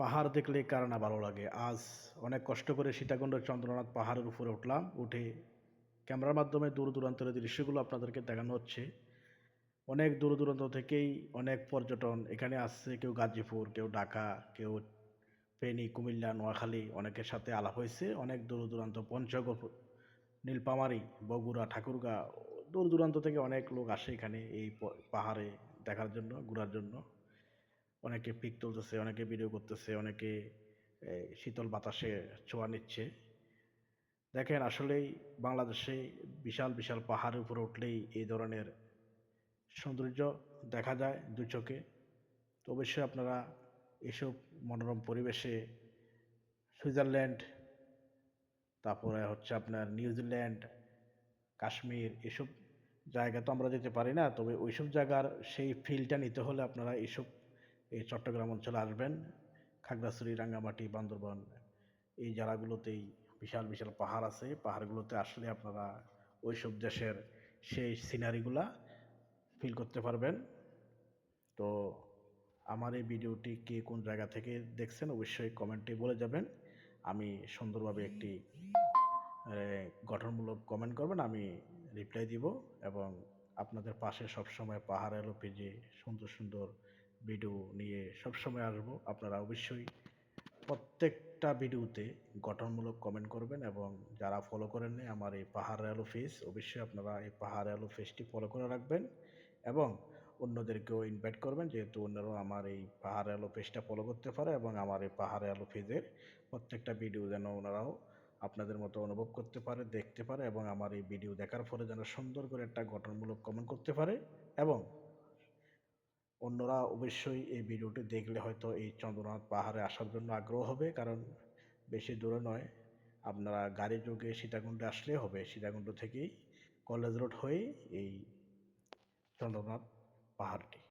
পাহাড় দেখলে কার না ভালো লাগে। আজ অনেক কষ্ট করে সীতাকুণ্ড চন্দ্রনাথ পাহাড়ের উপরে উঠলাম। উঠে ক্যামেরার মাধ্যমে দূর দূরান্তের দৃশ্যগুলো আপনাদেরকে দেখানো হচ্ছে। অনেক দূর দূরান্ত থেকেই অনেক পর্যটন এখানে আসছে। কেউ গাজীপুর, কেউ ঢাকা, কেউ ফেনী, কুমিল্লা, নোয়াখালী অনেকের সাথে আলাপ হয়েছে। অনেক দূর দূরান্ত পঞ্চগড়, নীলফামারী, বগুড়া, ঠাকুরগাঁ দূর দূরান্ত থেকে অনেক লোক আসে এখানে এই পাহাড়ে দেখার জন্য, ঘোরার জন্য। অনেকে পিক তুলতেছে, অনেকে ভিডিও করতেছে, অনেকে শীতল বাতাসে ছোঁয়া নিচ্ছে। দেখেন আসলেই বাংলাদেশে বিশাল বিশাল পাহাড়ের উপরে উঠলেই এই ধরনের সৌন্দর্য দেখা যায় দুই চোখে। তো অবশ্যই আপনারা এসব মনোরম পরিবেশে সুইজারল্যান্ড, তারপরে হচ্ছে আপনার নিউজিল্যান্ড, কাশ্মীর এসব জায়গা তো আমরা যেতে পারি না, তবে ওইসব জায়গার সেই ফিলটা নিতে হলে আপনারা এই চট্টগ্রাম অঞ্চলে আসবেন। খাগড়াছড়ি, রাঙ্গামাটি, বান্দরবান এই জায়গাগুলোতেই বিশাল বিশাল পাহাড় আছে। পাহাড়গুলোতে আসলে আপনারা ওইসব দেশের সেই সিনারিগুলা ফিল করতে পারবেন। তো আমার এই ভিডিওটি কে কোন জায়গা থেকে দেখছেন অবশ্যই কমেন্টে বলে যাবেন। আমি সুন্দরভাবে একটি গঠনমূলক কমেন্ট করবেন, আমি রিপ্লাই দিব এবং আপনাদের পাশে সবসময় পাহাড়ের পেজে সুন্দর সুন্দর ভিডিও নিয়ে সবসময় আসবো। আপনারা অবশ্যই প্রত্যেকটা ভিডিওতে গঠনমূলক কমেন্ট করবেন এবং যারা ফলো করেননি আমার এই পাহাড় আলো ফেজ অবশ্যই আপনারা এই পাহাড় আলো ফেজটি ফলো করে রাখবেন এবং অন্যদেরকেও ইনভাইট করবেন, যেহেতু অন্যরাও আমার এই পাহাড় আলো পেজটা ফলো করতে পারে এবং আমার এই পাহাড় আলো ফেজের প্রত্যেকটা ভিডিও যেন ওনারাও আপনাদের মতো অনুভব করতে পারে, দেখতে পারে এবং আমার এই ভিডিও দেখার পরে যেন সুন্দর করে একটা গঠনমূলক কমেন্ট করতে পারে এবং অন্যরা অবশ্যই এই ভিডিওটি দেখলে হয়তো এই চন্দ্রনাথ পাহাড়ে আসার জন্য আগ্রহ হবে, কারণ বেশি দূরে নয়। আপনারা গাড়ি যোগে সীতাকুণ্ডে আসলে হবে, সীতাকুণ্ড থেকেই কলেজ রোড হয়ে এই চন্দ্রনাথ পাহাড়টি।